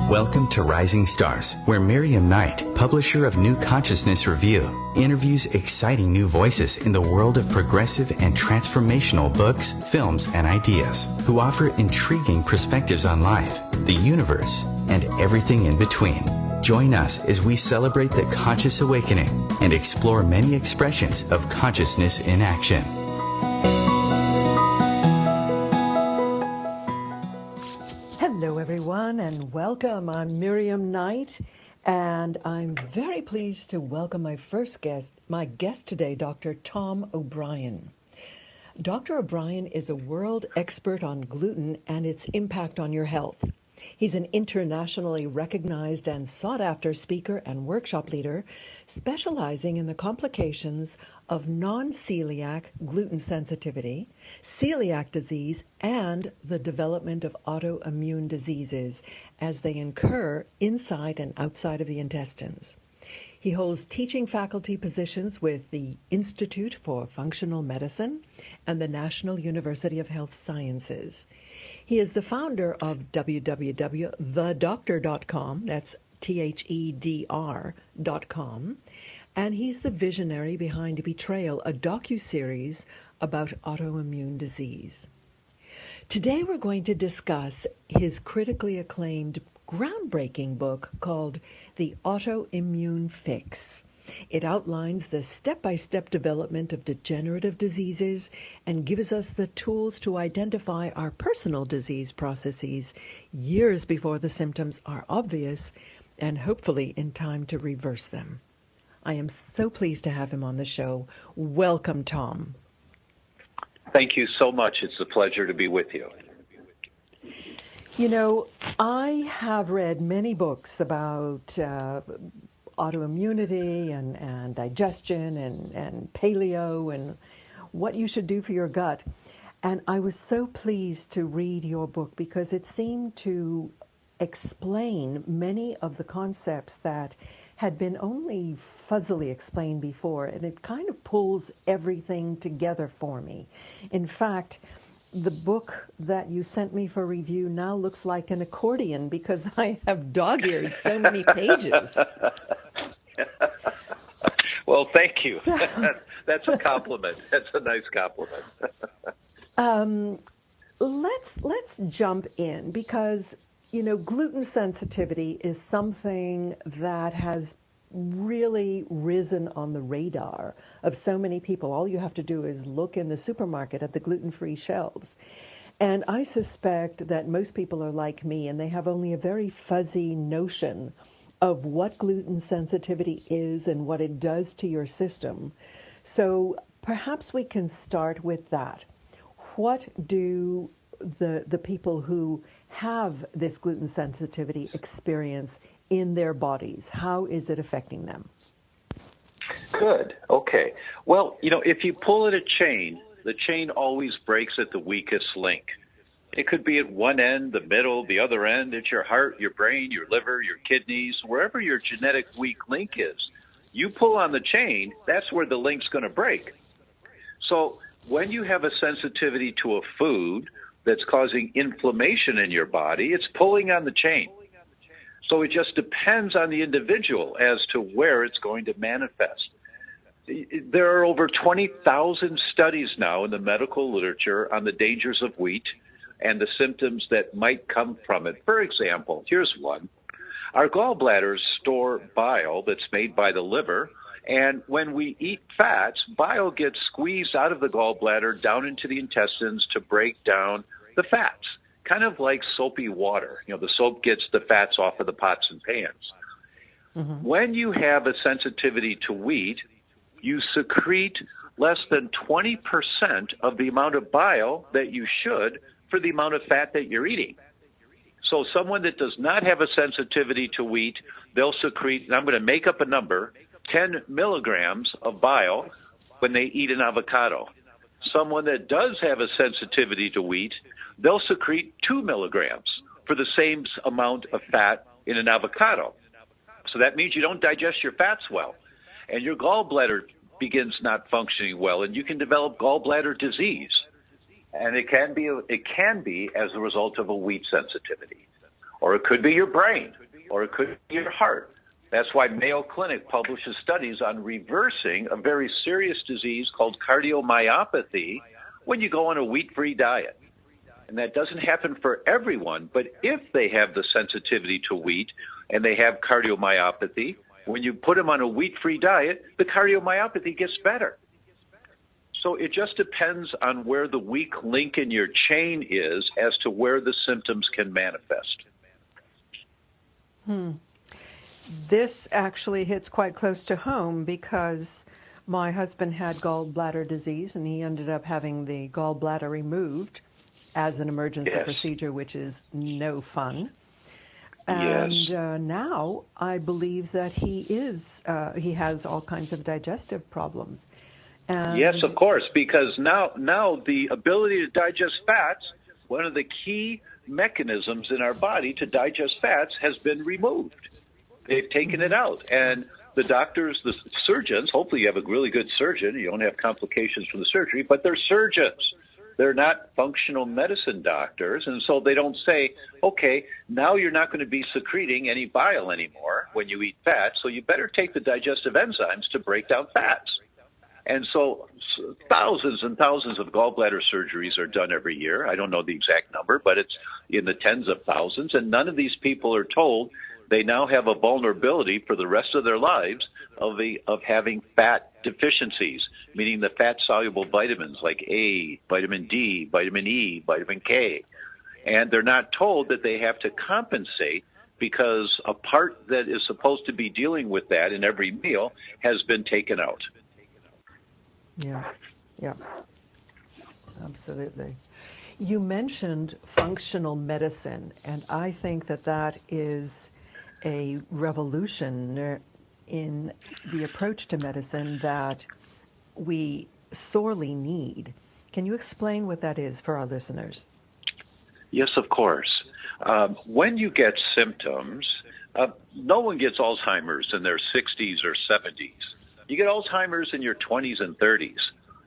Welcome to Rising Stars, where Miriam Knight, publisher of New Consciousness Review, interviews exciting new voices in the world of progressive and transformational books, films, and ideas, who offer intriguing perspectives on life, the universe, and everything in between. Join us as we celebrate the conscious awakening and explore many expressions of consciousness in action. Hello, everyone, and welcome. I'm Miriam Knight, and I'm very pleased to welcome my guest today, Dr. Tom O'Brien. Dr. O'Brien is a world expert on gluten and its impact on your health. He's an internationally recognized and sought-after speaker and workshop leader, specializing in the complications of non-celiac gluten sensitivity, celiac disease, and the development of autoimmune diseases as they incur inside and outside of the intestines. He holds teaching faculty positions with the Institute for Functional Medicine and the National University of Health Sciences. He is the founder of www.thedoctor.com, that's THEDR.com, and he's the visionary behind Betrayal, a docuseries about autoimmune disease. Today we're going to discuss his critically acclaimed, groundbreaking book called The Autoimmune Fix. It outlines the step-by-step development of degenerative diseases and gives us the tools to identify our personal disease processes years before the symptoms are obvious and hopefully in time to reverse them. I am so pleased to have him on the show. Welcome, Tom. Thank you so much. It's a pleasure to be with you. You know, I have read many books about autoimmunity and digestion and paleo and what you should do for your gut. And I was so pleased to read your book because it seemed to explain many of the concepts that had been only fuzzily explained before, and it kind of pulls everything together for me. In fact, the book that you sent me for review now looks like an accordion because I have dog-eared so many pages. Well, thank you. That's a compliment. That's a nice compliment. Let's jump in because, you know, gluten sensitivity is something that has really risen on the radar of so many people. All you have to do is look in the supermarket at the gluten-free shelves. And I suspect that most people are like me and they have only a very fuzzy notion of what gluten sensitivity is and what it does to your system. So perhaps we can start with that. What do the people who have this gluten sensitivity experience in their bodies? How is it affecting them? Good. Okay. Well, you know, if you pull at a chain, the chain always breaks at the weakest link. It could be at one end, the middle, the other end. It's your heart, your brain, your liver, your kidneys, wherever your genetic weak link is. You pull on the chain, that's where the link's going to break. So when you have a sensitivity to a food that's causing inflammation in your body, it's pulling on the chain. So it just depends on the individual as to where it's going to manifest. There are over 20,000 studies now in the medical literature on the dangers of wheat and the symptoms that might come from it. For example, here's one. Our gallbladders store bile that's made by the liver, and when we eat fats, bile gets squeezed out of the gallbladder down into the intestines to break down the fats, kind of like soapy water. You know, the soap gets the fats off of the pots and pans. Mm-hmm. When you have a sensitivity to wheat, you secrete less than 20% of the amount of bile that you should for the amount of fat that you're eating. So someone that does not have a sensitivity to wheat, they'll secrete, and I'm going to make up a number, 10 milligrams of bile when they eat an avocado. Someone that does have a sensitivity to wheat, they'll secrete 2 milligrams for the same amount of fat in an avocado. So that means you don't digest your fats well, and your gallbladder begins not functioning well, and you can develop gallbladder disease. And it can be as a result of a wheat sensitivity. or it could be your brain, or it could be your heart. That's why Mayo Clinic publishes studies on reversing a very serious disease called cardiomyopathy when you go on a wheat-free diet. And that doesn't happen for everyone, but if they have the sensitivity to wheat and they have cardiomyopathy, when you put them on a wheat-free diet, the cardiomyopathy gets better. So it just depends on where the weak link in your chain is as to where the symptoms can manifest. This actually hits quite close to home because my husband had gallbladder disease and he ended up having the gallbladder removed as an emergency procedure, which is no fun. And now I believe that he has all kinds of digestive problems. And yes, of course, because now the ability to digest fats, one of the key mechanisms in our body to digest fats, has been removed. They've taken it out. And the doctors, the surgeons, hopefully you have a really good surgeon, you don't have complications from the surgery, but they're surgeons. They're not functional medicine doctors, and so they don't say, okay, now you're not going to be secreting any bile anymore when you eat fat, so you better take the digestive enzymes to break down fats. And so thousands and thousands of gallbladder surgeries are done every year. I don't know the exact number, but it's in the tens of thousands, and none of these people are told they now have a vulnerability for the rest of their lives of having fat deficiencies, meaning the fat-soluble vitamins like A, vitamin D, vitamin E, vitamin K. And they're not told that they have to compensate because a part that is supposed to be dealing with that in every meal has been taken out. Yeah, absolutely. You mentioned functional medicine, and I think that is a revolution in the approach to medicine that we sorely need. Can you explain what that is for our listeners? Yes, of course. When you get symptoms, no one gets Alzheimer's in their 60s or 70s. You get Alzheimer's in your 20s and 30s,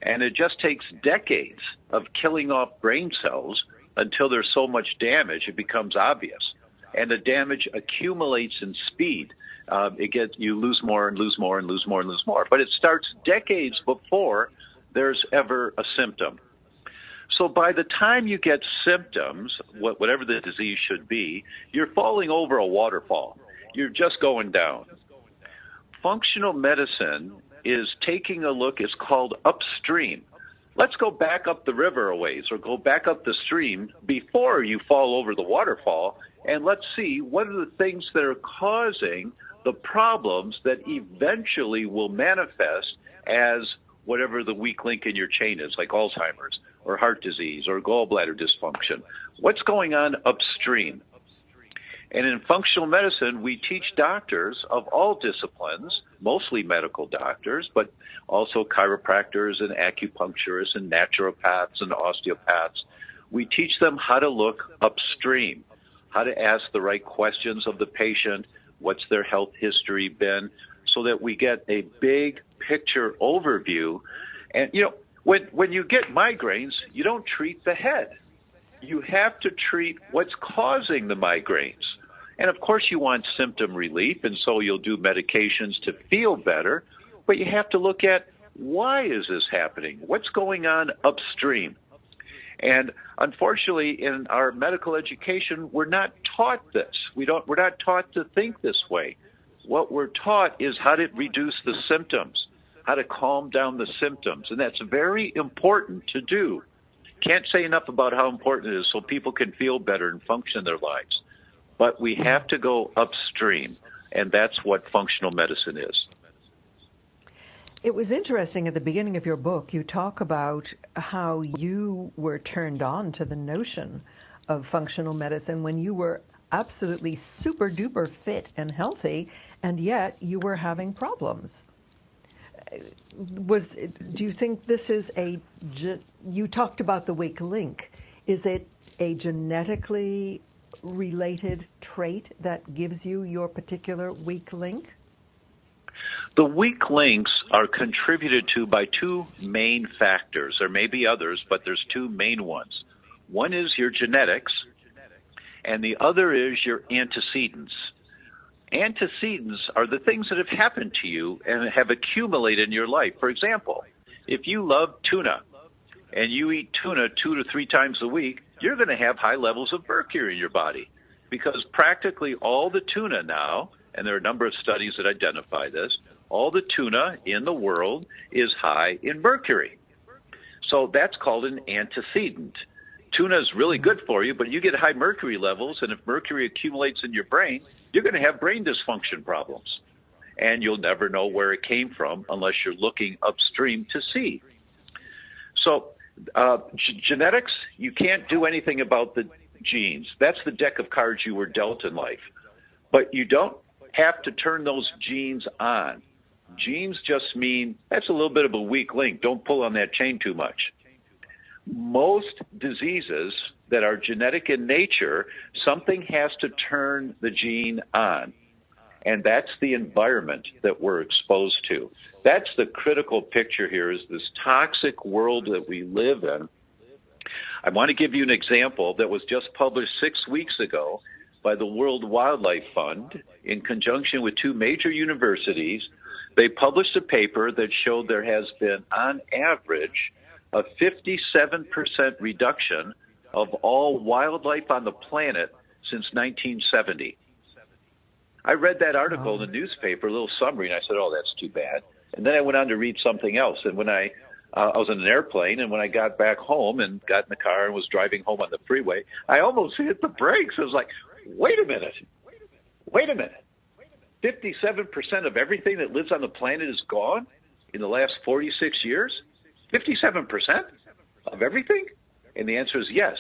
and it just takes decades of killing off brain cells until there's so much damage it becomes obvious. And the damage accumulates in speed. You lose more and lose more and lose more and lose more. But it starts decades before there's ever a symptom. So by the time you get symptoms, whatever the disease should be, you're falling over a waterfall. You're just going down. Functional medicine is taking a look. It's called upstream. Let's go back up the river a ways or go back up the stream before you fall over the waterfall, and let's see what are the things that are causing the problems that eventually will manifest as whatever the weak link in your chain is, like Alzheimer's or heart disease or gallbladder dysfunction. What's going on upstream? And in functional medicine, we teach doctors of all disciplines, mostly medical doctors, but also chiropractors and acupuncturists and naturopaths and osteopaths. We teach them how to look upstream, how to ask the right questions of the patient, what's their health history been, so that we get a big picture overview. And, when you get migraines, you don't treat the head. You have to treat what's causing the migraines. And, of course, you want symptom relief, and so you'll do medications to feel better. But you have to look at, why is this happening? What's going on upstream? And unfortunately, in our medical education, we're not taught this. We're not taught to think this way. What we're taught is how to reduce the symptoms, how to calm down the symptoms. And that's very important to do. Can't say enough about how important it is so people can feel better and function in their lives. But we have to go upstream, and that's what functional medicine is. It was interesting at the beginning of your book, you talk about how you were turned on to the notion of functional medicine when you were absolutely super duper fit and healthy, and yet you were having problems. Do you think this is you talked about the weak link. Is it a genetically related trait that gives you your particular weak link? The weak links are contributed to by two main factors. There may be others, but there's two main ones. One is your genetics, and the other is your antecedents. Antecedents are the things that have happened to you and have accumulated in your life. For example, if you love tuna and you eat tuna 2 to 3 times a week, you're going to have high levels of mercury in your body, because practically all the tuna now, and there are a number of studies that identify this, all the tuna in the world is high in mercury. So that's called an antecedent. Tuna is really good for you, but you get high mercury levels, and if mercury accumulates in your brain, you're going to have brain dysfunction problems. And you'll never know where it came from unless you're looking upstream to see. So genetics, you can't do anything about the genes. That's the deck of cards you were dealt in life. But you don't have to turn those genes on. Genes just mean that's a little bit of a weak link. Don't pull on that chain too much. Most diseases that are genetic in nature, something has to turn the gene on. And that's the environment that we're exposed to. That's the critical picture here, is this toxic world that we live in. I want to give you an example that was just published 6 weeks ago by the World Wildlife Fund in conjunction with 2 major universities. They published a paper that showed there has been, on average, a 57% reduction of all wildlife on the planet since 1970. I read that article in the newspaper, a little summary, and I said, oh, that's too bad. And then I went on to read something else. And when I was in an airplane, and when I got back home and got in the car and was driving home on the freeway, I almost hit the brakes. I was like, wait a minute. 57% of everything that lives on the planet is gone in the last 46 years? 57% of everything? And the answer is yes.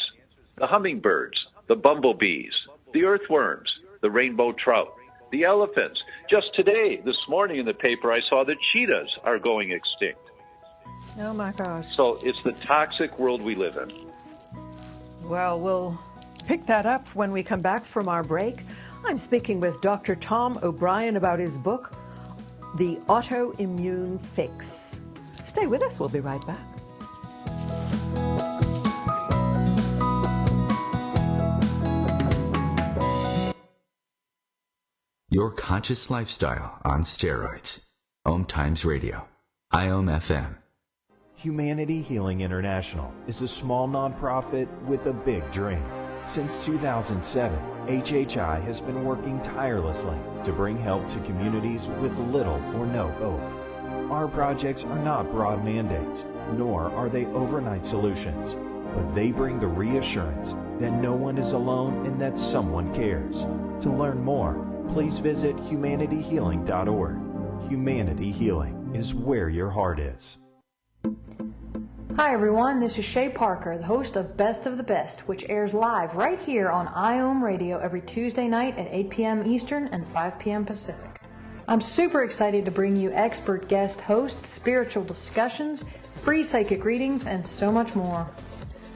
The hummingbirds, the bumblebees, the earthworms, the rainbow trout, the elephants. Just today, this morning in the paper, I saw that cheetahs are going extinct. Oh, my gosh. So it's the toxic world we live in. Well, we'll pick that up when we come back from our break. I'm speaking with Dr. Tom O'Brien about his book, The Autoimmune Fix. Stay with us. We'll be right back. Your conscious lifestyle on steroids. OMTimes Radio. IOM FM. Humanity Healing International is a small nonprofit with a big dream. Since 2007, HHI has been working tirelessly to bring help to communities with little or no hope. Our projects are not broad mandates, nor are they overnight solutions, but they bring the reassurance that no one is alone and that someone cares. To learn more, please visit humanityhealing.org. Humanity Healing is where your heart is. Hi everyone, this is Shay Parker, the host of Best of the Best, which airs live right here on IOM Radio every Tuesday night at 8 p.m. Eastern and 5 p.m. Pacific. I'm super excited to bring you expert guest hosts, spiritual discussions, free psychic readings, and so much more.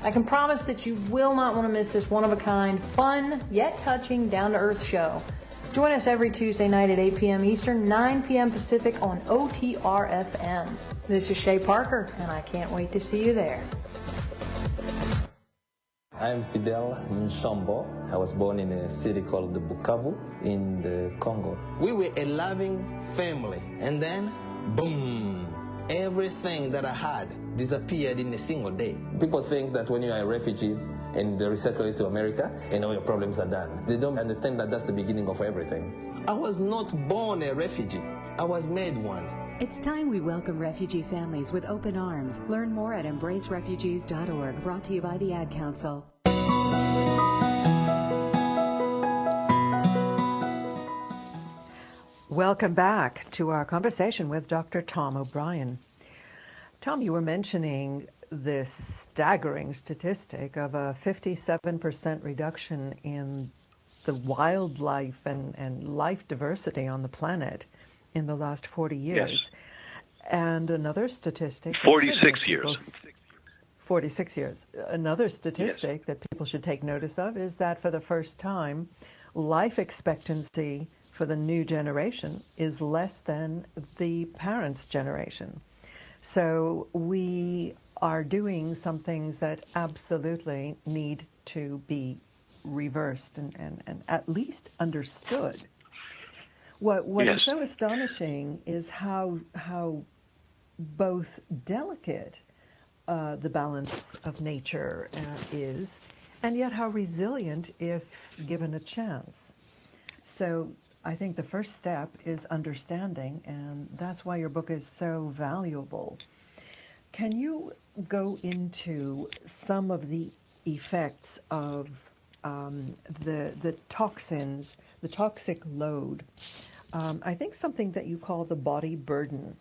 I can promise that you will not want to miss this one-of-a-kind, fun, yet touching, down-to-earth show. Join us every Tuesday night at 8 p.m. Eastern, 9 p.m. Pacific on OTR-FM. This is Shay Parker, and I can't wait to see you there. I'm Fidel Mshambo. I was born in a city called Bukavu in the Congo. We were a loving family, and then, boom, everything that I had disappeared in a single day. People think that when you are a refugee, and they resettle you to America, and all your problems are done. They don't understand that that's the beginning of everything. I was not born a refugee. I was made one. It's time we welcome refugee families with open arms. Learn more at embracerefugees.org, brought to you by the Ad Council. Welcome back to our conversation with Dr. Tom O'Brien. Tom, you were mentioning this staggering statistic of a 57% reduction in the wildlife and life diversity on the planet in the last 40 years. Yes. And another statistic... 46 years. 46 years. Another statistic that people should take notice of is that for the first time, life expectancy for the new generation is less than the parents' generation. So we are doing some things that absolutely need to be reversed and at least understood. What Yes. is so astonishing is how both delicate the balance of nature is, and yet how resilient if given a chance. So I think the first step is understanding, and that's why your book is so valuable. Can you go into some of the effects of the toxins, the toxic load? I think something that you call the body burden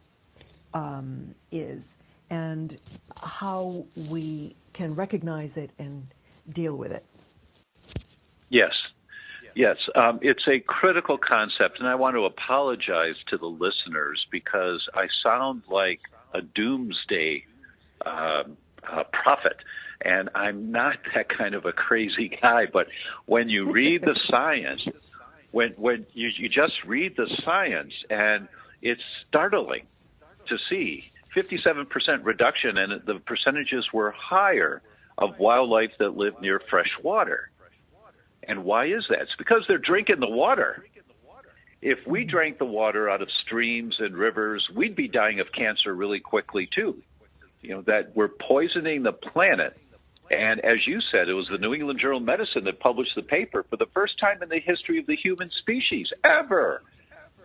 is, and how we can recognize it and deal with it. Yes. It's a critical concept, and I want to apologize to the listeners because I sound like a doomsday prophet, and I'm not that kind of a crazy guy. But when you read the science, when you just read the science, and it's startling to see 57% reduction, and the percentages were higher of wildlife that live near fresh water. And why is that? It's because they're drinking the water. If we drank the water out of streams and rivers, we'd be dying of cancer really quickly too. That we're poisoning the planet. And as you said, it was the New England Journal of Medicine that published the paper for the first time in the history of the human species ever.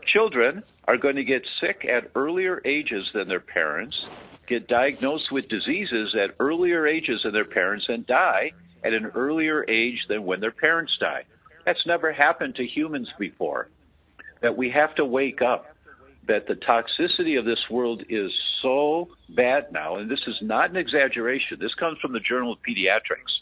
Children are going to get sick at earlier ages than their parents, get diagnosed with diseases at earlier ages than their parents, and die at an earlier age than when their parents die. That's never happened to humans before. That we have to wake up, that the toxicity of this world is so bad now, and this is not an exaggeration. This comes from the Journal of Pediatrics.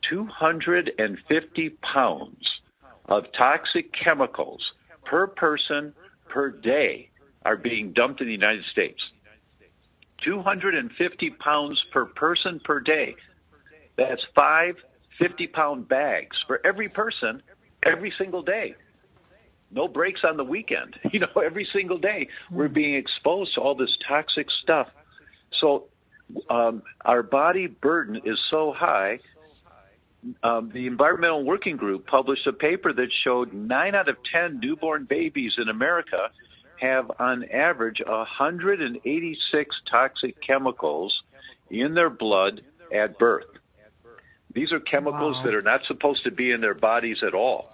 250 pounds of toxic chemicals per person per day are being dumped in the United States. 250 pounds per person per day. That's 5 50-pound bags for every person every single day. No breaks on the weekend. Every single day we're being exposed to all this toxic stuff. So our body burden is so high. The Environmental Working Group published a paper that showed 9 out of 10 newborn babies in America have on average 186 toxic chemicals in their blood at birth. These are chemicals that are not supposed to be in their bodies at all.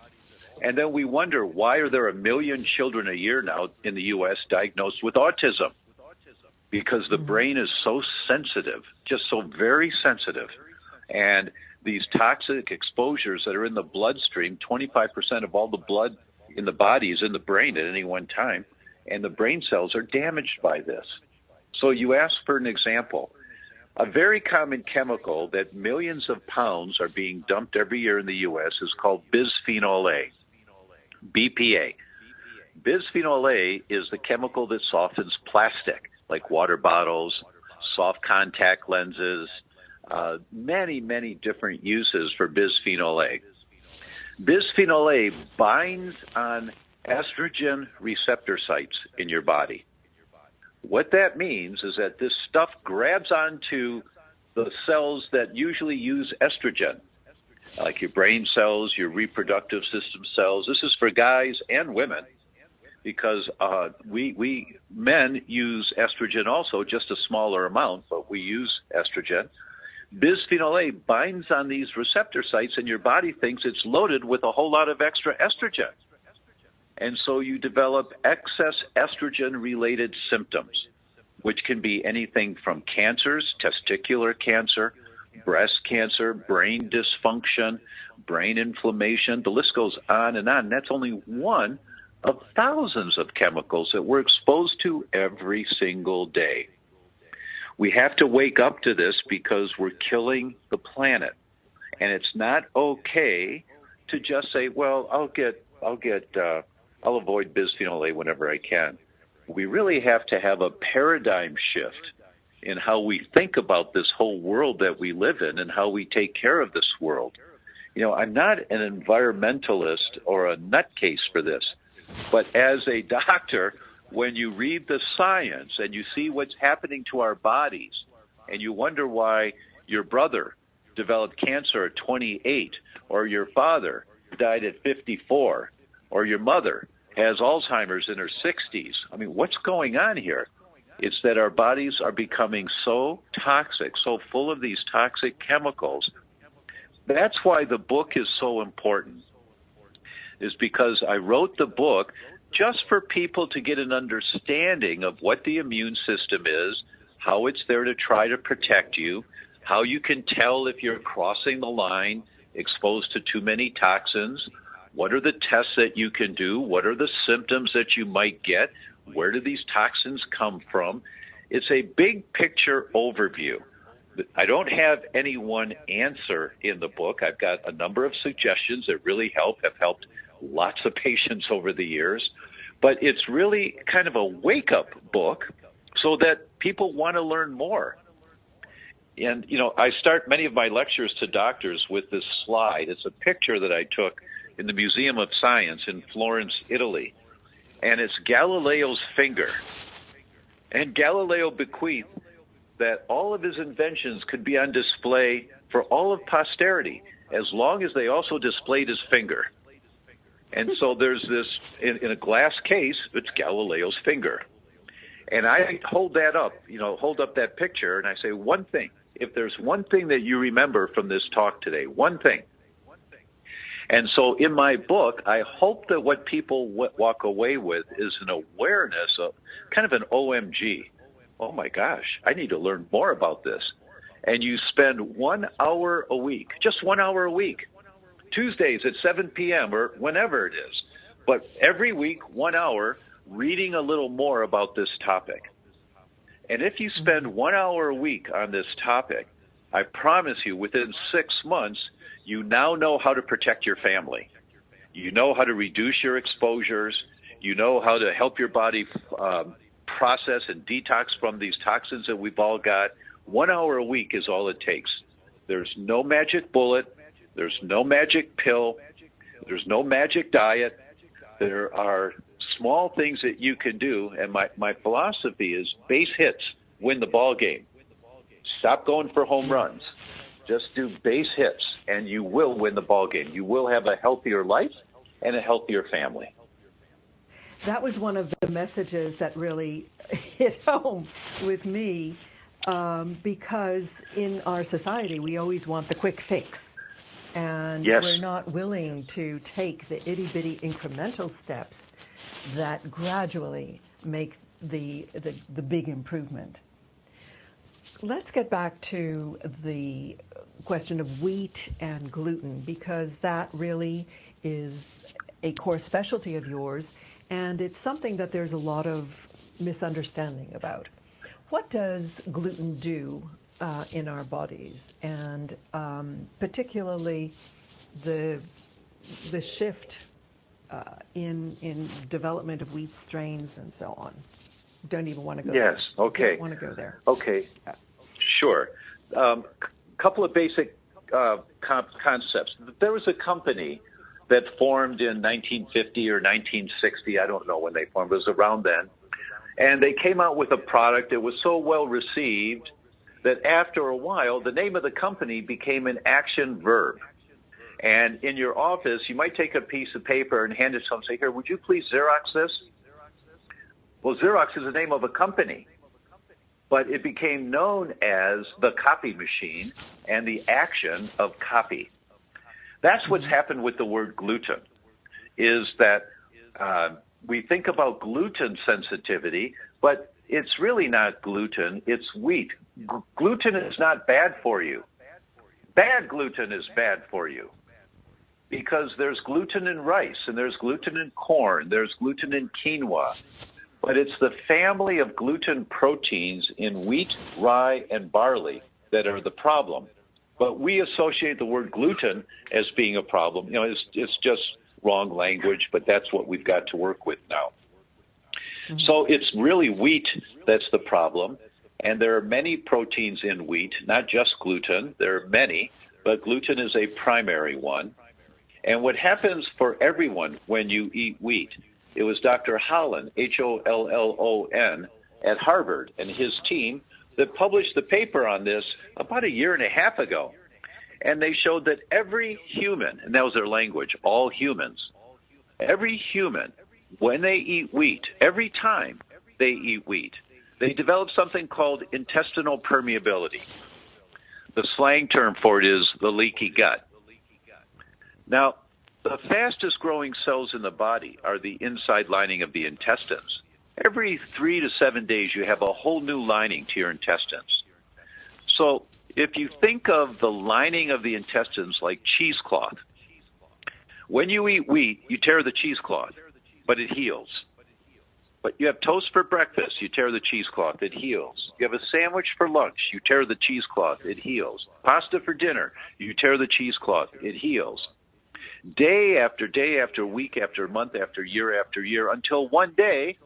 And then we wonder, why are there 1 million children a year now in the U.S. diagnosed with autism? Because the brain is so sensitive, just so very sensitive. And these toxic exposures that are in the bloodstream, 25% of all the blood in the body is in the brain at any one time, and the brain cells are damaged by this. So you asked for an example. A very common chemical that millions of pounds are being dumped every year in the U.S. is called bisphenol A, BPA. Bisphenol A is the chemical that softens plastic, like water bottles, soft contact lenses, many, many different uses for bisphenol A. Bisphenol A binds on estrogen receptor sites in your body. What that means is that this stuff grabs onto the cells that usually use estrogen, like your brain cells, your reproductive system cells. This is for guys and women, because we men use estrogen also, just a smaller amount, but we use estrogen. Bisphenol A binds on these receptor sites, and your body thinks it's loaded with a whole lot of extra estrogen. And so you develop excess estrogen-related symptoms, which can be anything from cancers, testicular cancer, breast cancer, brain dysfunction, brain inflammation. The list goes on, and that's only one of thousands of chemicals that we're exposed to every single day. We have to wake up to this because we're killing the planet. And it's not okay to just say, well, I'll avoid bisphenol A whenever I can. We really have to have a paradigm shift in how we think about this whole world that we live in and how we take care of this world. I'm not an environmentalist or a nutcase for this, but as a doctor, when you read the science and you see what's happening to our bodies, and you wonder why your brother developed cancer at 28, or your father died at 54, or your mother has Alzheimer's in her 60s. I mean, what's going on here? It's that our bodies are becoming so toxic, so full of these toxic chemicals. That's why the book is so important, is because I wrote the book just for people to get an understanding of what the immune system is, how it's there to try to protect you, how you can tell if you're crossing the line, exposed to too many toxins, what are the tests that you can do, what are the symptoms that you might get, where do these toxins come from. It's a big picture overview. I don't have any one answer in the book. I've got a number of suggestions that really have helped lots of patients over the years. But it's really kind of a wake-up book so that people want to learn more. And, you know, I start many of my lectures to doctors with this slide. It's a picture that I took in the Museum of Science in Florence, Italy. And it's Galileo's finger. And Galileo bequeathed that all of his inventions could be on display for all of posterity, as long as they also displayed his finger. And so there's this, in a glass case, it's Galileo's finger. And I hold that up, hold up that picture, and I say, one thing, if there's one thing that you remember from this talk today, one thing. And so in my book, I hope that what people walk away with is an awareness of kind of an OMG. Oh my gosh, I need to learn more about this. And you spend 1 hour a week, just 1 hour a week, Tuesdays at 7 p.m. or whenever it is. But every week, 1 hour, reading a little more about this topic. And if you spend 1 hour a week on this topic, I promise you, within 6 months, you now know how to protect your family. You know how to reduce your exposures. You know how to help your body process and detox from these toxins that we've all got. 1 hour a week is all it takes. There's no magic bullet. There's no magic pill. There's no magic diet. There are small things that you can do. And my philosophy is base hits win the ball game. Stop going for home runs. Just do base hits, and you will win the ball game. You will have a healthier life and a healthier family. That was one of the messages that really hit home with me, because in our society, we always want the quick fix. And yes, we're not willing to take the itty-bitty incremental steps that gradually make the big improvement. Let's get back to the question of wheat and gluten, because that really is a core specialty of yours, and it's something that there's a lot of misunderstanding about. What does gluten do in our bodies, and particularly the shift in development of wheat strains and so on? Don't even want to go there. Yes, okay. Don't want to go there. Okay, sure. Couple of basic concepts. There was a company that formed in 1950 or 1960. I don't know when they formed. It was around then. And they came out with a product that was so well received that after a while, the name of the company became an action verb. And in your office, you might take a piece of paper and hand it to someone and say, here, would you please Xerox this? Well, Xerox is the name of a company, but it became known as the copy machine and the action of copy. That's what's happened with the word gluten, is that we think about gluten sensitivity, but it's really not gluten, it's wheat. Gluten is not bad for you. Bad gluten is bad for you, because there's gluten in rice, and there's gluten in corn, there's gluten in quinoa. But it's the family of gluten proteins in wheat, rye, and barley that are the problem. But we associate the word gluten as being a problem. It's just wrong language, but that's what we've got to work with now. Mm-hmm. So it's really wheat that's the problem. And there are many proteins in wheat, not just gluten. There are many, but gluten is a primary one. And what happens for everyone when you eat wheat, it was Dr. Hollon, Hollon, at Harvard, and his team that published the paper on this about 1.5 years ago. And they showed that every human, and that was their language, all humans, every human, when they eat wheat, every time they eat wheat, they develop something called intestinal permeability. The slang term for it is the leaky gut. Now, the fastest growing cells in the body are the inside lining of the intestines. Every 3 to 7 days, you have a whole new lining to your intestines. So if you think of the lining of the intestines like cheesecloth, when you eat wheat, you tear the cheesecloth, but it heals. But you have toast for breakfast, you tear the cheesecloth, it heals. You have a sandwich for lunch, you tear the cheesecloth, it heals. Pasta for dinner, you tear the cheesecloth, it heals. Day after week after month after year, until one day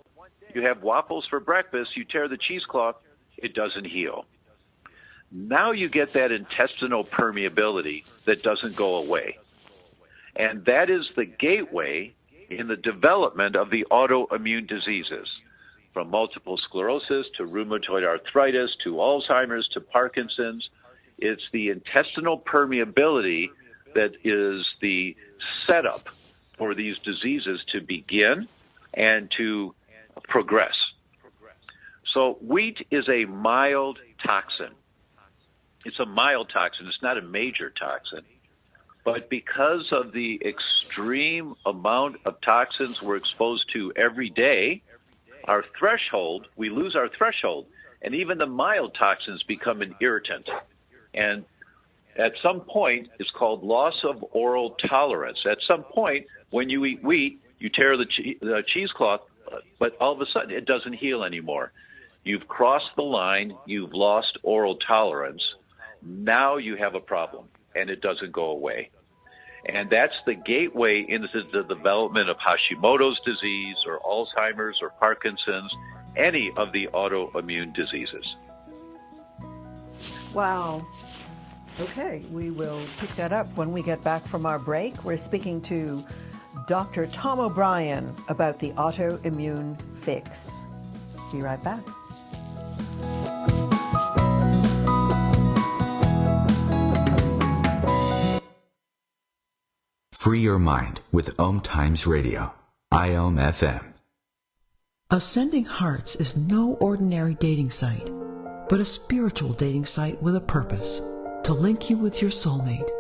you have waffles for breakfast, you tear the cheesecloth, it doesn't heal. Now you get that intestinal permeability that doesn't go away. And that is the gateway in the development of the autoimmune diseases, from multiple sclerosis to rheumatoid arthritis to Alzheimer's to Parkinson's. It's the intestinal permeability that is the setup for these diseases to begin and to progress. So wheat is a mild toxin. It's a mild toxin. It's not a major toxin. But because of the extreme amount of toxins we're exposed to every day, our threshold, we lose our threshold. And even the mild toxins become an irritant. And at some point, it's called loss of oral tolerance. At some point, when you eat wheat, you tear the cheesecloth, but all of a sudden it doesn't heal anymore. You've crossed the line. You've lost oral tolerance. Now you have a problem, and it doesn't go away. And that's the gateway into the development of Hashimoto's disease or Alzheimer's or Parkinson's, any of the autoimmune diseases. Wow. Okay, we will pick that up when we get back from our break. We're speaking to Dr. Tom O'Brien about the Autoimmune Fix. Be right back. Free your mind with OMTimes Radio, IOM FM. Ascending Hearts is no ordinary dating site, but a spiritual dating site with a purpose, to link you with your soulmate.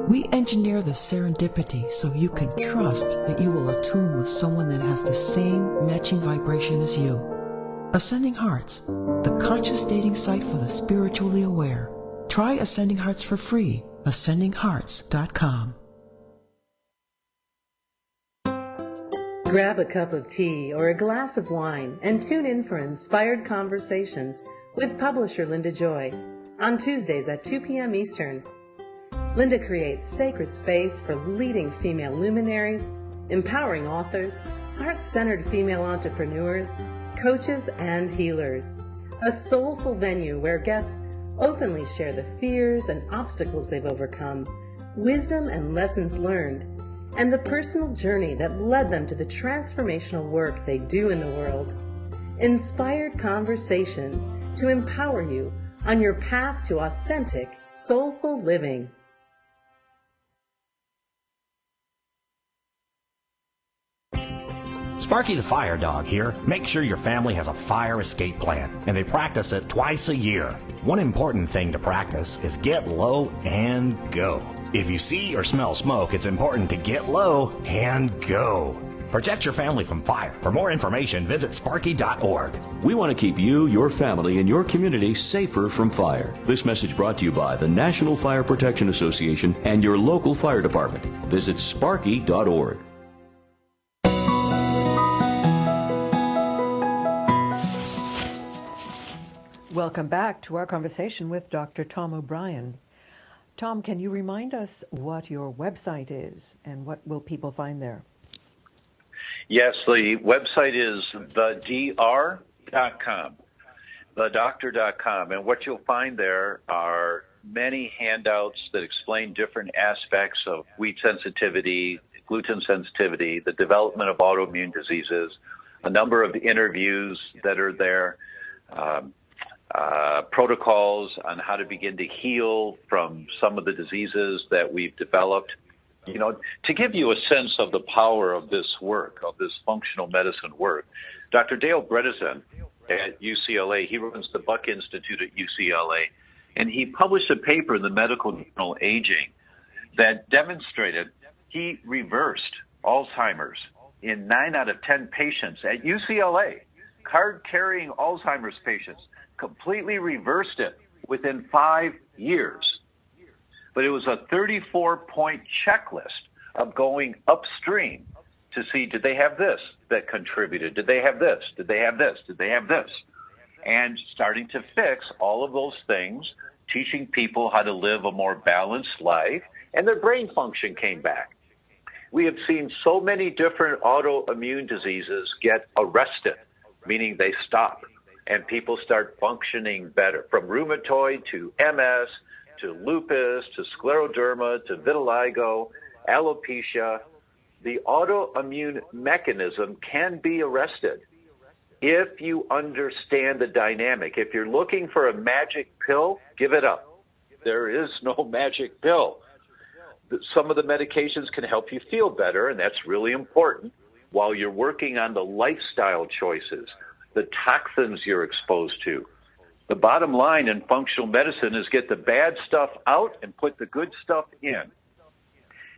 We engineer the serendipity so you can trust that you will attune with someone that has the same matching vibration as you. Ascending Hearts, the conscious dating site for the spiritually aware. Try Ascending Hearts for free, ascendinghearts.com. Grab a cup of tea or a glass of wine and tune in for Inspired Conversations with publisher Linda Joy on Tuesdays at 2 p.m. Eastern. Linda creates sacred space for leading female luminaries, empowering authors, heart-centered female entrepreneurs, coaches, and healers. A soulful venue where guests openly share the fears and obstacles they've overcome, wisdom and lessons learned, and the personal journey that led them to the transformational work they do in the world. Inspired Conversations to empower you on your path to authentic, soulful living. Sparky the Fire Dog here. Make sure your family has a fire escape plan, and they practice it twice a year. One important thing to practice is get low and go. If you see or smell smoke, it's important to get low and go. Protect your family from fire. For more information, visit sparky.org. We want to keep you, your family, and your community safer from fire. This message brought to you by the National Fire Protection Association and your local fire department. Visit sparky.org. Welcome back to our conversation with Dr. Tom O'Brien. Tom, can you remind us what your website is and what will people find there? Yes, the website is thedr.com, thedoctor.com. And what you'll find there are many handouts that explain different aspects of wheat sensitivity, gluten sensitivity, the development of autoimmune diseases, a number of interviews that are there. protocols on how to begin to heal from some of the diseases that we've developed. You know, to give you a sense of the power of this work, of this functional medicine work, Dr. Dale Bredesen at UCLA, he runs the Buck Institute at UCLA, and he published a paper in the medical journal Aging that demonstrated he reversed Alzheimer's in 9 out of 10 patients at UCLA, card-carrying Alzheimer's patients, completely reversed it within 5 years. But it was a 34-point checklist of going upstream to see, did they have this that contributed? Did they have this? Did they have this? Did they have this? And starting to fix all of those things, teaching people how to live a more balanced life, and their brain function came back. We have seen so many different autoimmune diseases get arrested, meaning they stop, and people start functioning better, from rheumatoid to MS, to lupus, to scleroderma, to vitiligo, alopecia. The autoimmune mechanism can be arrested if you understand the dynamic. If you're looking for a magic pill, give it up. There is no magic pill. Some of the medications can help you feel better, and that's really important, while you're working on the lifestyle choices, the toxins you're exposed to. The bottom line in functional medicine is get the bad stuff out and put the good stuff in.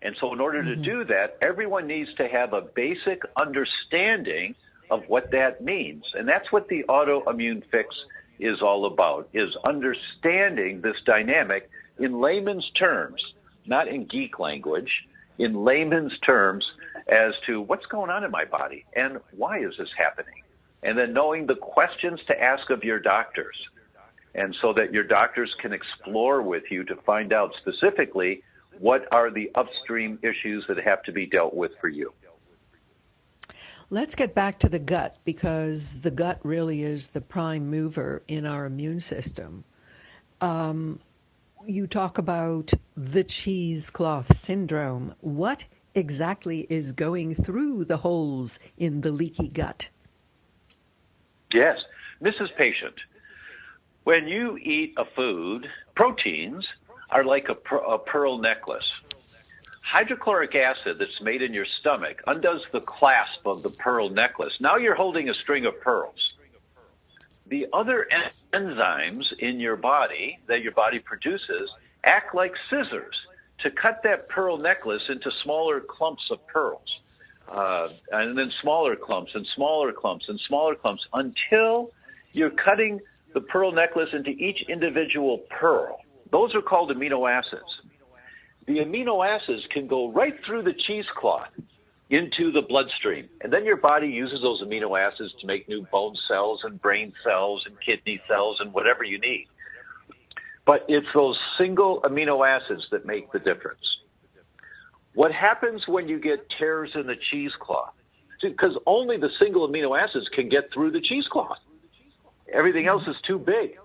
And so in order to do that, everyone needs to have a basic understanding of what that means. And that's what the Autoimmune Fix is all about, is understanding this dynamic in layman's terms, not in geek language, in layman's terms as to what's going on in my body and why is this happening. And then knowing the questions to ask of your doctors, and so that your doctors can explore with you to find out specifically what are the upstream issues that have to be dealt with for you. Let's get back to the gut, because the gut really is the prime mover in our immune system. You talk about the cheesecloth syndrome. What exactly is going through the holes in the leaky gut? Yes, Mrs. Patient, when you eat a food, proteins are like a pearl necklace. Hydrochloric acid that's made in your stomach undoes the clasp of the pearl necklace. Now you're holding a string of pearls. The other enzymes in your body that your body produces act like scissors to cut that pearl necklace into smaller clumps of pearls, and then smaller clumps and smaller clumps and smaller clumps until you're cutting the pearl necklace into each individual pearl. Those are called amino acids. The amino acids can go right through the cheesecloth into the bloodstream. And then your body uses those amino acids to make new bone cells and brain cells and kidney cells and whatever you need. But it's those single amino acids that make the difference. What happens when you get tears in the cheesecloth? Because only the single amino acids can get through the cheesecloth. Everything else is too big.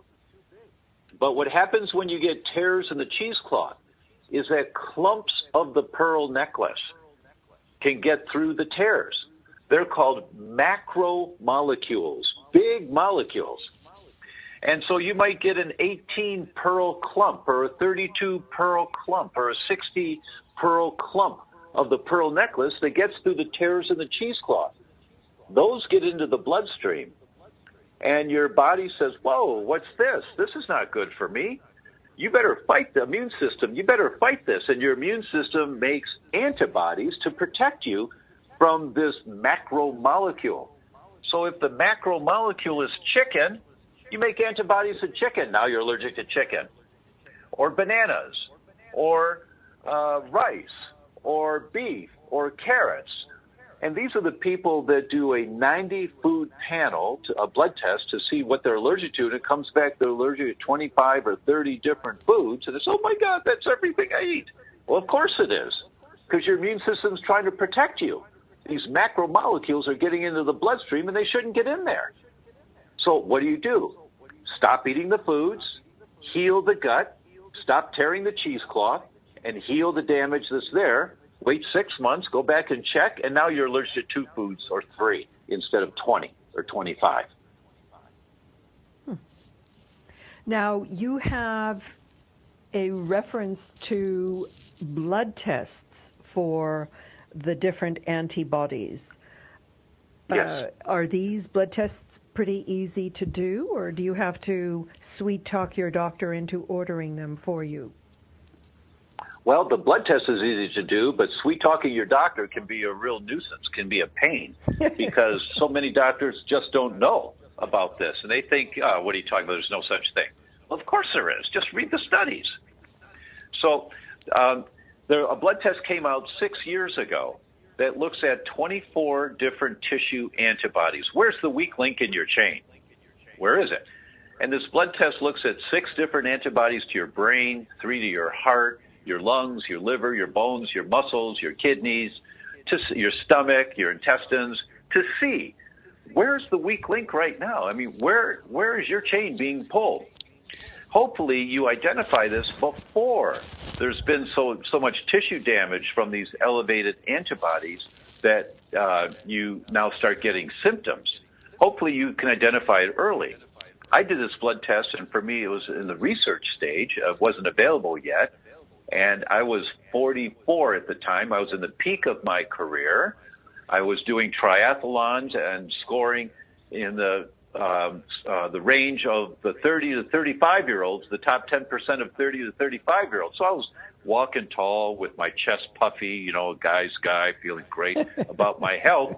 But what happens when you get tears in the cheesecloth is that clumps of the pearl necklace can get through the tears. They're called macromolecules, big molecules. And so you might get an 18 pearl clump or a 32 pearl clump or a 60 pearl clump of the pearl necklace that gets through the tears in the cheesecloth. Those get into the bloodstream. And your body says, whoa, what's this? This is not good for me. You better fight the immune system. You better fight this. And your immune system makes antibodies to protect you from this macromolecule. So if the macromolecule is chicken, you make antibodies to chicken. Now you're allergic to chicken. Or bananas, or rice, or beef, or carrots. And these are the people that do a 90-food panel, a blood test, to see what they're allergic to, and it comes back they're allergic to 25 or 30 different foods, and it's, oh, my God, that's everything I eat. Well, of course it is, because your immune system's trying to protect you. These macromolecules are getting into the bloodstream, and they shouldn't get in there. So what do? Stop eating the foods, heal the gut, stop tearing the cheesecloth, and heal the damage that's there. Wait 6 months, go back and check, and now you're allergic to 2 foods or 3 instead of 20 or 25. Now, you have a reference to blood tests for the different antibodies. Yes. Are these blood tests pretty easy to do, or do you have to sweet talk your doctor into ordering them for you? Well, the blood test is easy to do, but sweet talking your doctor can be a real nuisance, can be a pain, because so many doctors just don't know about this. And they think, oh, what are you talking about? There's no such thing. Well, of course there is. Just read the studies. So a blood test came out 6 years ago that looks at 24 different tissue antibodies. Where's the weak link in your chain? Where is it? And this blood test looks at 6 different antibodies to your brain, 3 to your heart, your lungs, your liver, your bones, your muscles, your kidneys, to your stomach, your intestines, to see where's the weak link right now. I mean, where is your chain being pulled? Hopefully you identify this before there's been so much tissue damage from these elevated antibodies that you now start getting symptoms. Hopefully you can identify it early. I did this blood test, and for me it was in the research stage. It wasn't available yet. And I was 44 at the time. I was in the peak of my career. I was doing triathlons and scoring in the range of the 30 to 35-year-olds, the top 10% of 30 to 35-year-olds. So I was walking tall with my chest puffy, guy's guy, feeling great about my health.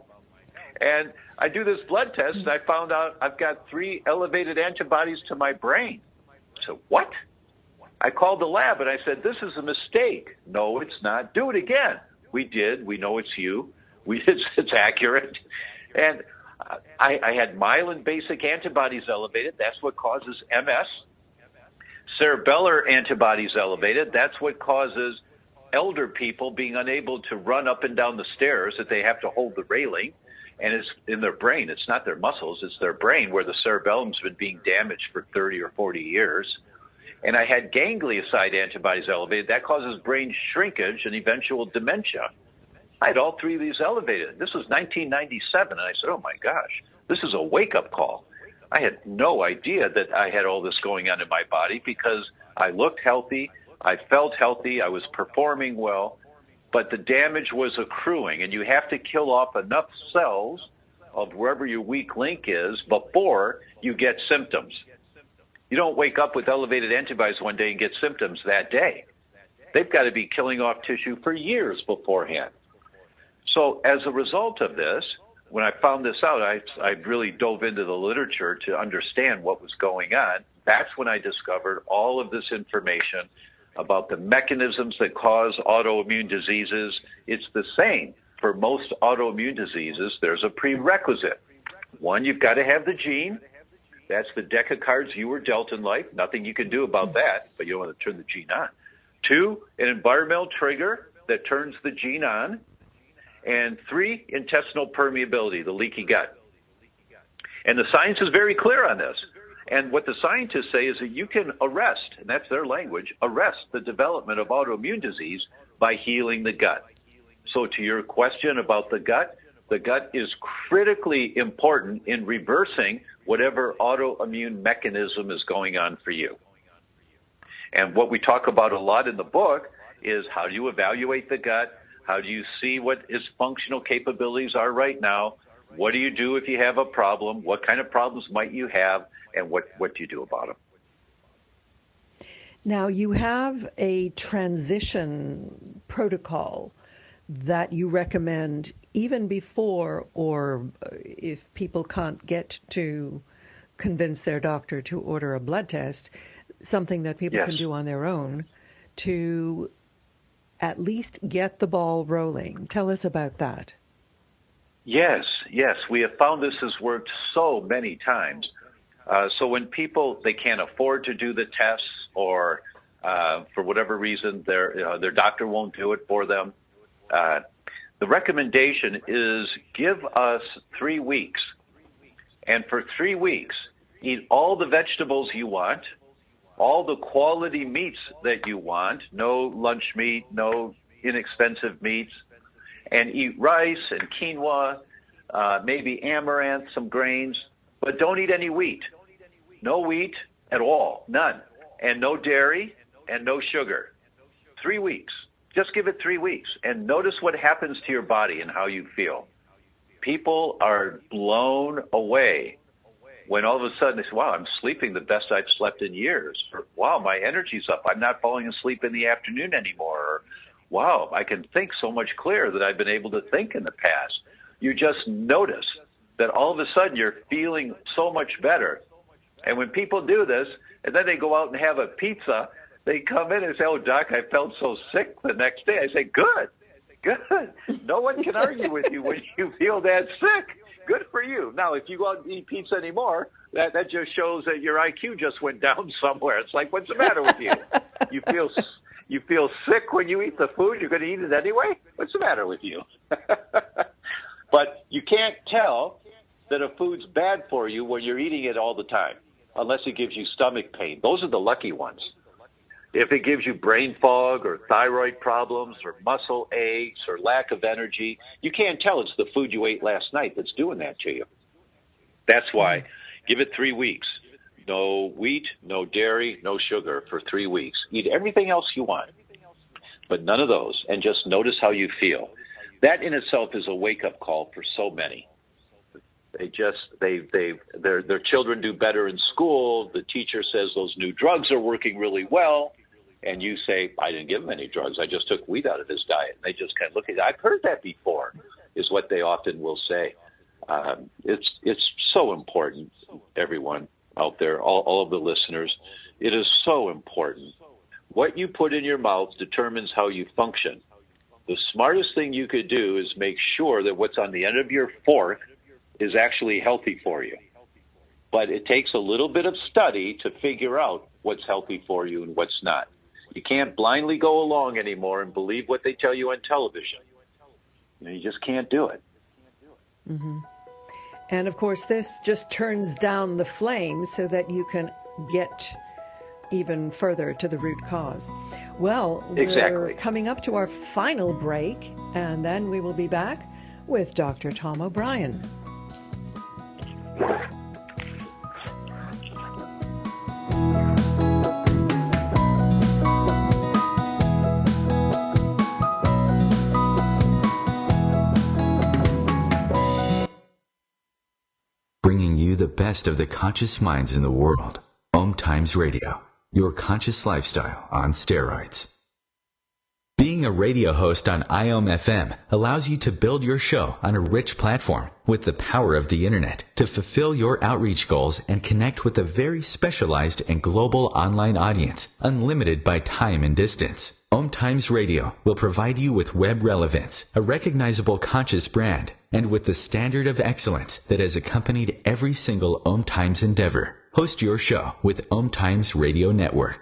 And I do this blood test, and I found out I've got 3 elevated antibodies to my brain. So what? I called the lab and I said, this is a mistake. No, it's not. Do it again. We did. We know it's you. It's accurate. And I had myelin basic antibodies elevated. That's what causes MS. Cerebellar antibodies elevated. That's what causes elder people being unable to run up and down the stairs, that they have to hold the railing. And it's in their brain. It's not their muscles. It's their brain, where the cerebellum's been being damaged for 30 or 40 years. And I had ganglioside antibodies elevated. That causes brain shrinkage and eventual dementia. I had all 3 of these elevated. This was 1997, and I said, oh, my gosh, this is a wake-up call. I had no idea that I had all this going on in my body, because I looked healthy, I felt healthy, I was performing well, but the damage was accruing, and you have to kill off enough cells of wherever your weak link is before you get symptoms. You don't wake up with elevated antibodies one day and get symptoms that day. They've got to be killing off tissue for years beforehand. So as a result of this, when I found this out, I really dove into the literature to understand what was going on. That's when I discovered all of this information about the mechanisms that cause autoimmune diseases. It's the same for most autoimmune diseases. There's a prerequisite. One, you've got to have the gene. That's the deck of cards you were dealt in life. Nothing you can do about that, but you don't want to turn the gene on. 2, an environmental trigger that turns the gene on. And 3, intestinal permeability, the leaky gut. And the science is very clear on this. And what the scientists say is that you can arrest, and that's their language, arrest the development of autoimmune disease by healing the gut. So to your question about the gut is critically important in reversing whatever autoimmune mechanism is going on for you. And what we talk about a lot in the book is, how do you evaluate the gut? How do you see what its functional capabilities are right now? What do you do if you have a problem? What kind of problems might you have? And what do you do about them? Now, you have a transition protocol that you recommend even before, or if people can't get to convince their doctor to order a blood test, something that people can do on their own to at least get the ball rolling. Tell us about that. Yes. We have found this has worked so many times. So when people, they can't afford to do the tests, or for whatever reason their doctor won't do it for them, the recommendation is give us 3 weeks. And for 3 weeks, eat all the vegetables you want, all the quality meats that you want, no lunch meat, no inexpensive meats, and eat rice and quinoa, maybe amaranth, some grains, but don't eat any wheat. No wheat, at all, none, and no dairy and no sugar. 3 weeks. Just give it 3 weeks and notice what happens to your body and how you feel. People are blown away when all of a sudden they say, wow, I'm sleeping the best I've slept in years. Or, wow, my energy's up. I'm not falling asleep in the afternoon anymore. Or, wow, I can think so much clearer than I've been able to think in the past. You just notice that all of a sudden you're feeling so much better. And when people do this, and then they go out and have a pizza, they come in and say, oh, Doc, I felt so sick the next day. I say, good. No one can argue with you when you feel that sick. Good for you. Now, if you go out and eat pizza anymore, that just shows that your IQ just went down somewhere. It's like, what's the matter with you? You feel sick when you eat the food? You're going to eat it anyway? What's the matter with you? But you can't tell that a food's bad for you when you're eating it all the time, unless it gives you stomach pain. Those are the lucky ones. If it gives you brain fog or thyroid problems or muscle aches or lack of energy, you can't tell it's the food you ate last night that's doing that to you. That's why give it 3 weeks. No wheat, no dairy, no sugar for 3 weeks. Eat everything else you want, but none of those, and just notice how you feel. That in itself is a wake-up call for so many. Their children do better in school. The teacher says those new drugs are working really well. And you say, I didn't give him any drugs. I just took wheat out of his diet. And they just kind of look at it. I've heard that before, is what they often will say. It's so important, everyone out there, all of the listeners. It is so important. What you put in your mouth determines how you function. The smartest thing you could do is make sure that what's on the end of your fork is actually healthy for you. But it takes a little bit of study to figure out what's healthy for you and what's not. You can't blindly go along anymore and believe what they tell you on television. You just can't do it. Mm-hmm. And, of course, this just turns down the flame so that you can get even further to the root cause. Well, we're coming up to our final break, and then we will be back with Dr. Tom O'Brien. Bringing you the best of the conscious minds in the world. OMTimes Radio, your conscious lifestyle on steroids. Being a radio host on IOM-FM allows you to build your show on a rich platform with the power of the internet to fulfill your outreach goals and connect with a very specialized and global online audience, unlimited by time and distance. OMTimes Radio will provide you with web relevance, a recognizable conscious brand, and with the standard of excellence that has accompanied every single OMTimes endeavor. Host your show with OMTimes Radio Network.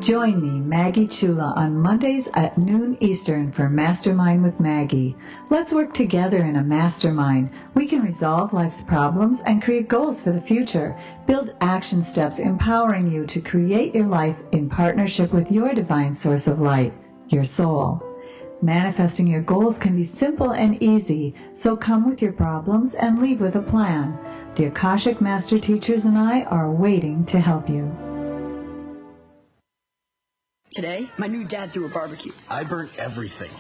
Join me, Maggie Chula, on Mondays at noon Eastern for Mastermind with Maggie. Let's work together in a mastermind. We can resolve life's problems and create goals for the future. Build action steps empowering you to create your life in partnership with your divine source of light, your soul. Manifesting your goals can be simple and easy, so come with your problems and leave with a plan. The Akashic Master Teachers and I are waiting to help you. Today, my new dad threw a barbecue. I burnt everything.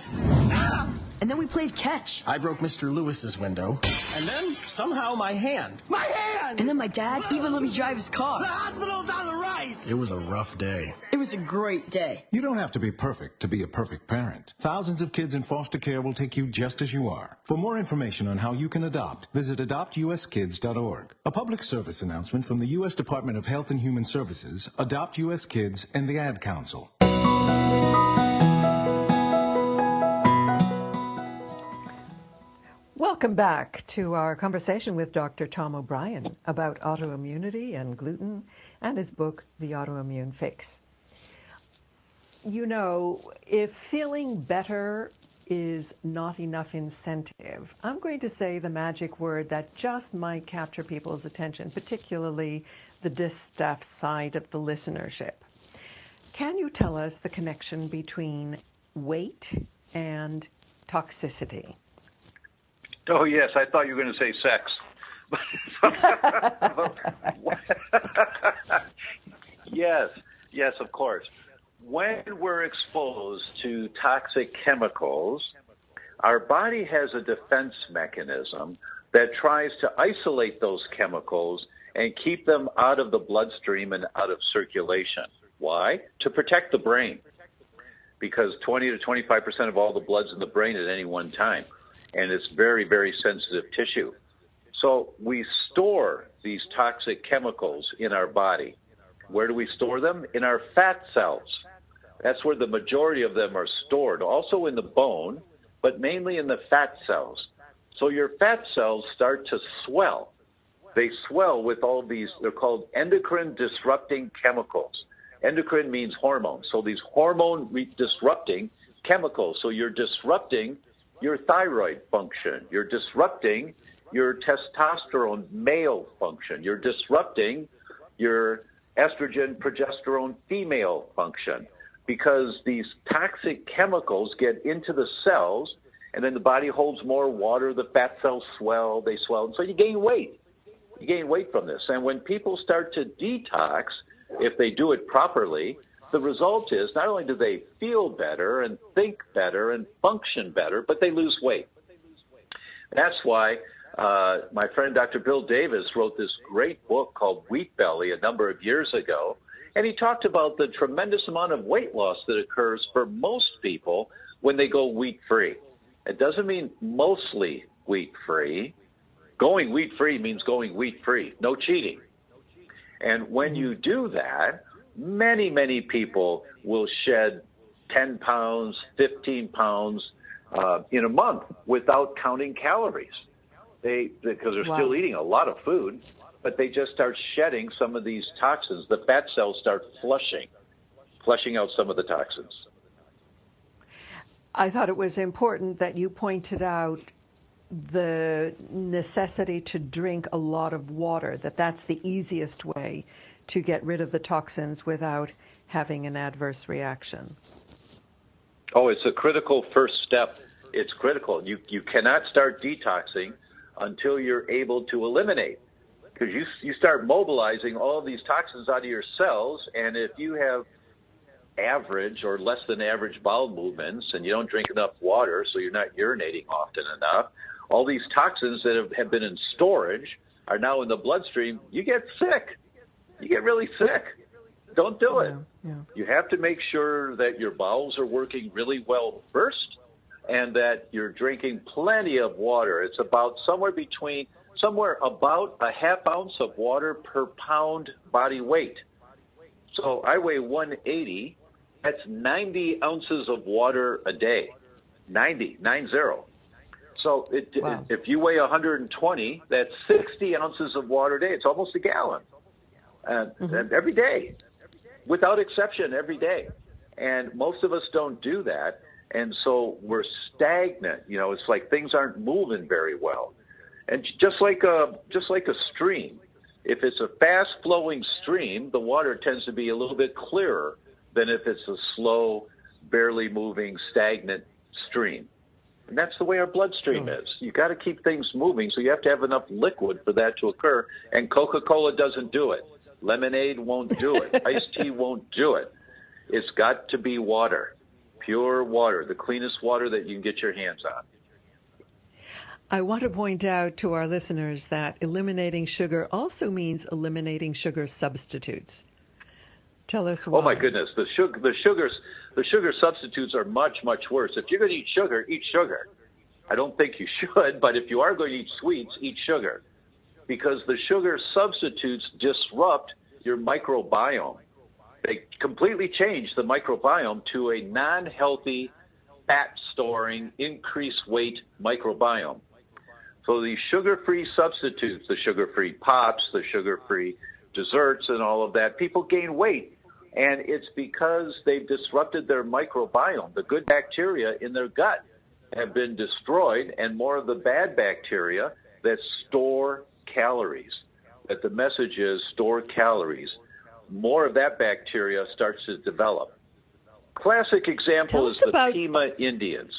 And then we played catch. I broke Mr. Lewis's window. And then, somehow, my hand. My hand! And then my dad even let me drive his car. The hospital's on the right! It was a rough day. It was a great day. You don't have to be perfect to be a perfect parent. Thousands of kids in foster care will take you just as you are. For more information on how you can adopt, visit adoptuskids.org. A public service announcement from the U.S. Department of Health and Human Services, Adopt U.S. Kids, and the Ad Council. Welcome back to our conversation with Dr. Tom O'Brien about autoimmunity and gluten and his book, The Autoimmune Fix. You know, if feeling better is not enough incentive, I'm going to say the magic word that just might capture people's attention, particularly the distaff side of the listenership. Can you tell us the connection between weight and toxicity? Oh, yes, I thought you were going to say sex. Yes, of course. When we're exposed to toxic chemicals, our body has a defense mechanism that tries to isolate those chemicals and keep them out of the bloodstream and out of circulation. Why? To protect the brain, because 20 to 25% of all the blood's in the brain at any one time, and it's very, very sensitive tissue. So we store these toxic chemicals in our body. Where do we store them? In our fat cells. That's where the majority of them are stored, also in the bone, but mainly in the fat cells. So your fat cells start to swell. They swell with all these, they're called endocrine disrupting chemicals. Endocrine means hormones. So these hormone disrupting chemicals. So you're disrupting your thyroid function. You're disrupting your testosterone male function. You're disrupting your estrogen, progesterone female function, because these toxic chemicals get into the cells, and then the body holds more water, the fat cells swell, they swell, and so you gain weight. You gain weight from this. And when people start to detox, if they do it properly, the result is not only do they feel better and think better and function better, but they lose weight. That's why my friend Dr. Bill Davis wrote this great book called Wheat Belly a number of years ago, and he talked about the tremendous amount of weight loss that occurs for most people when they go wheat-free. It doesn't mean mostly wheat-free. Going wheat-free means going wheat-free, no cheating. And when you do that, many, many people will shed 10 pounds, 15 pounds in a month without counting calories. Because they're still eating a lot of food, but they just start shedding some of these toxins. The fat cells start flushing out some of the toxins. I thought it was important that you pointed out the necessity to drink a lot of water, that's the easiest way to get rid of the toxins without having an adverse reaction. Oh, it's a critical first step. It's critical. You cannot start detoxing until you're able to eliminate, because you start mobilizing all of these toxins out of your cells, and if you have average or less than average bowel movements and you don't drink enough water, so you're not urinating often enough, all these toxins that have been in storage are now in the bloodstream. You get sick. You get really sick. Don't do it. Yeah. You have to make sure that your bowels are working really well first, and that you're drinking plenty of water. It's about somewhere about a half ounce of water per pound body weight. So I weigh 180. That's 90 ounces of water a day. 90. So if you weigh 120, that's 60 ounces of water a day. It's almost a gallon. And every day, without exception, every day. And most of us don't do that. And so we're stagnant. It's like things aren't moving very well. And just like a stream, if it's a fast-flowing stream, the water tends to be a little bit clearer than if it's a slow, barely moving, stagnant stream. And that's the way our bloodstream is. You got to keep things moving, so you have to have enough liquid for that to occur. And Coca-Cola doesn't do it. Lemonade won't do it. Iced tea won't do it. It's got to be water. Pure water, the cleanest water that you can get your hands on. I want to point out to our listeners that eliminating sugar also means eliminating sugar substitutes. Tell us why. Oh my goodness, the sugar substitutes are much, much worse. If you're going to eat sugar. I don't think you should, but if you are going to eat sweets, eat sugar, because the sugar substitutes disrupt your microbiome. They completely change the microbiome to a non-healthy, fat-storing, increased weight microbiome. So these sugar-free substitutes, the sugar-free pops, the sugar-free desserts and all of that, people gain weight. And it's because they've disrupted their microbiome. The good bacteria in their gut have been destroyed, and more of the bad bacteria that store calories. That the message is store calories. More of that bacteria starts to develop. Classic example is the Pima Indians.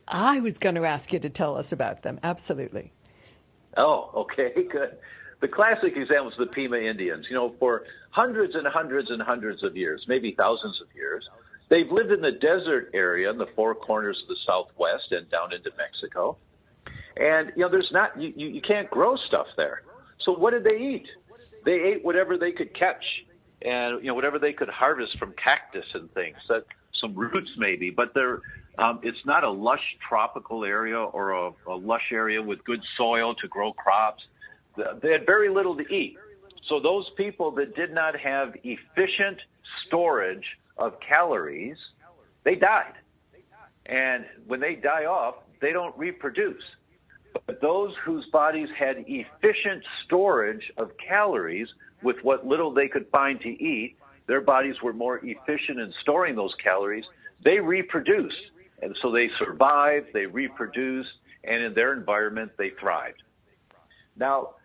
I was going to ask you to tell us about them. Absolutely. Oh, okay, good. The classic example is the Pima Indians. For hundreds and hundreds and hundreds of years, maybe thousands of years, they've lived in the desert area in the four corners of the Southwest and down into Mexico. And, there's not, you can't grow stuff there. So what did they eat? They ate whatever they could catch and, whatever they could harvest from cactus and things, some roots maybe, but it's not a lush tropical area or a lush area with good soil to grow crops. They had very little to eat. So those people that did not have efficient storage of calories, they died. And when they die off, they don't reproduce. But those whose bodies had efficient storage of calories with what little they could find to eat, their bodies were more efficient in storing those calories. They reproduced. And so they survived, they reproduced, and in their environment, they thrived. Now,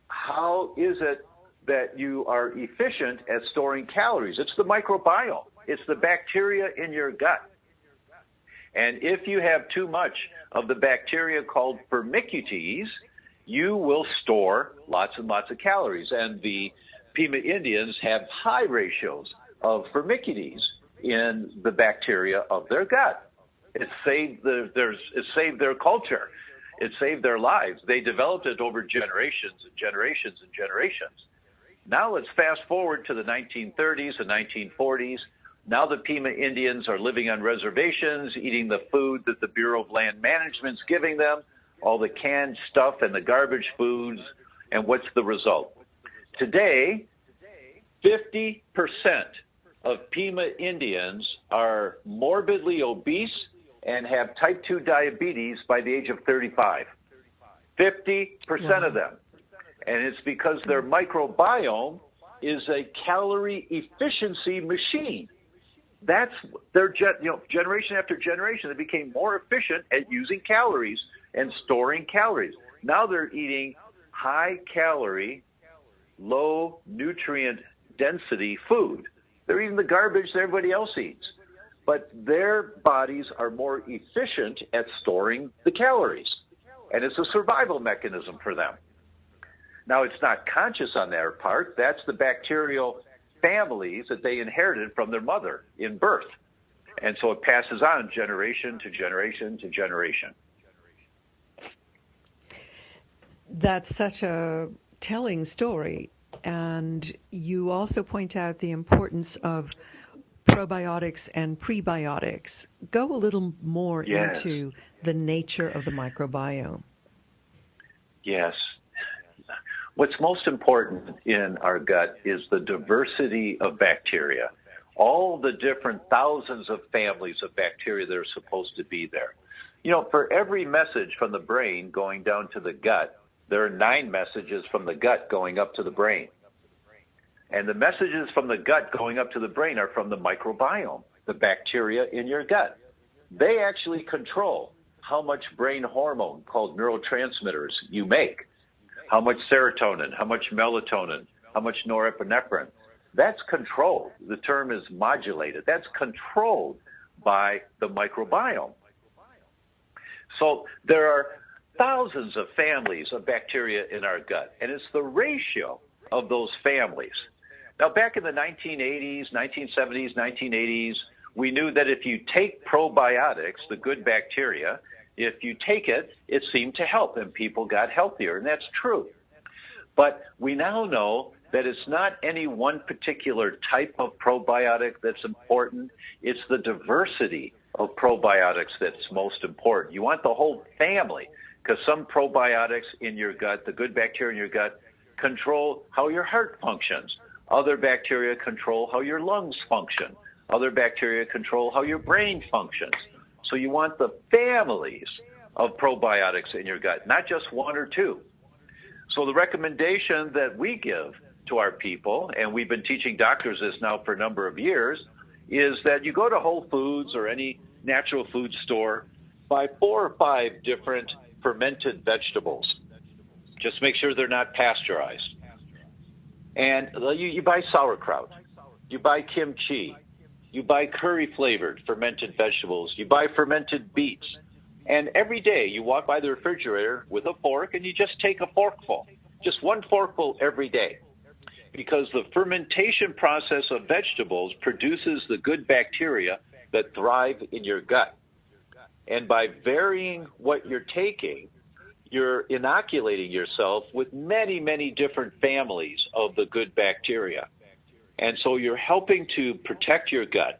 how is it that you are efficient at storing calories? It's the microbiome. It's the bacteria in your gut. And if you have too much of the bacteria called Firmicutes, you will store lots and lots of calories. And the Pima Indians have high ratios of Firmicutes in the bacteria of their gut. It saved their culture. It saved their lives. They developed it over generations and generations and generations. Now let's fast forward to the 1930s and 1940s. Now the Pima Indians are living on reservations, eating the food that the Bureau of Land Management's giving them, all the canned stuff and the garbage foods. And what's the result? Today, 50% of Pima Indians are morbidly obese and have type 2 diabetes by the age of 35. 50% of them. And it's because their microbiome is a calorie efficiency machine. That's their generation after generation, they became more efficient at using calories and storing calories. Now they're eating high calorie, low nutrient density food. They're eating the garbage that everybody else eats. But their bodies are more efficient at storing the calories. And it's a survival mechanism for them. Now, it's not conscious on their part. That's the bacterial families that they inherited from their mother in birth. And so it passes on generation to generation to generation. That's such a telling story. And you also point out the importance of probiotics and prebiotics. Go a little more into the nature of the microbiome. Yes. What's most important in our gut is the diversity of bacteria, all the different thousands of families of bacteria that are supposed to be there. For every message from the brain going down to the gut, there are 9 messages from the gut going up to the brain. And the messages from the gut going up to the brain are from the microbiome, the bacteria in your gut. They actually control how much brain hormone called neurotransmitters you make, how much serotonin, how much melatonin, how much norepinephrine. That's controlled. The term is modulated. That's controlled by the microbiome. So there are thousands of families of bacteria in our gut, and it's the ratio of those families. Now, back in the 1980s, 1970s, 1980s, we knew that if you take probiotics, the good bacteria, if you take it, it seemed to help, and people got healthier, and that's true. But we now know that it's not any one particular type of probiotic that's important. It's the diversity of probiotics that's most important. You want the whole family, because some probiotics in your gut, the good bacteria in your gut, control how your heart functions. Other bacteria control how your lungs function. Other bacteria control how your brain functions. So you want the families of probiotics in your gut, not just 1 or 2. So the recommendation that we give to our people, and we've been teaching doctors this now for a number of years, is that you go to Whole Foods or any natural food store, buy 4 or 5 different fermented vegetables. Just make sure they're not pasteurized. And you buy sauerkraut, you buy kimchi, you buy curry-flavored fermented vegetables, you buy fermented beets, And every day you walk by the refrigerator with a fork and you just take a forkful, just one forkful every day. Because the fermentation process of vegetables produces the good bacteria that thrive in your gut. And by varying what you're taking, you're inoculating yourself with many, many different families of the good bacteria. And so you're helping to protect your gut.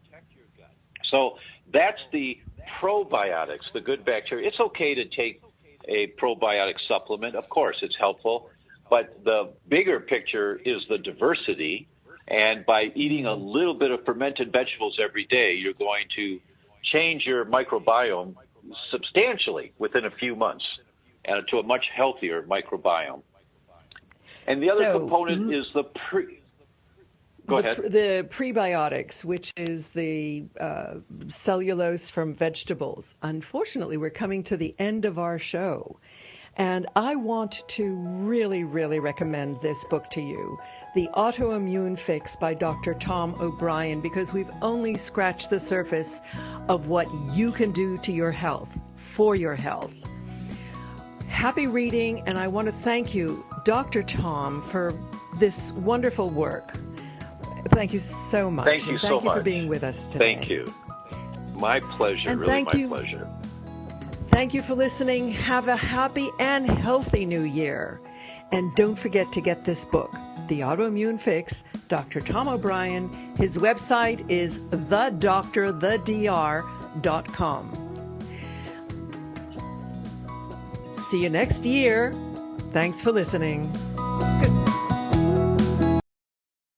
So that's the probiotics, the good bacteria. It's okay to take a probiotic supplement. Of course, it's helpful. But the bigger picture is the diversity. And by eating a little bit of fermented vegetables every day, you're going to change your microbiome substantially within a few months and to a much healthier microbiome. And the other component is the the prebiotics, which is the cellulose from vegetables. Unfortunately, we're coming to the end of our show. And I want to really, really recommend this book to you, The Autoimmune Fix by Dr. Tom O'Brien, because we've only scratched the surface of what you can do to your health, for your health. Happy reading, and I want to thank you, Dr. Tom, for this wonderful work. Thank you so much. Thank you so much. Thank you for being with us today. Thank you. My pleasure, and really my pleasure. Thank you for listening. Have a happy and healthy new year. And don't forget to get this book, The Autoimmune Fix, Dr. Tom O'Brien. His website is thedoctorthedr.com. See you next year. Thanks for listening.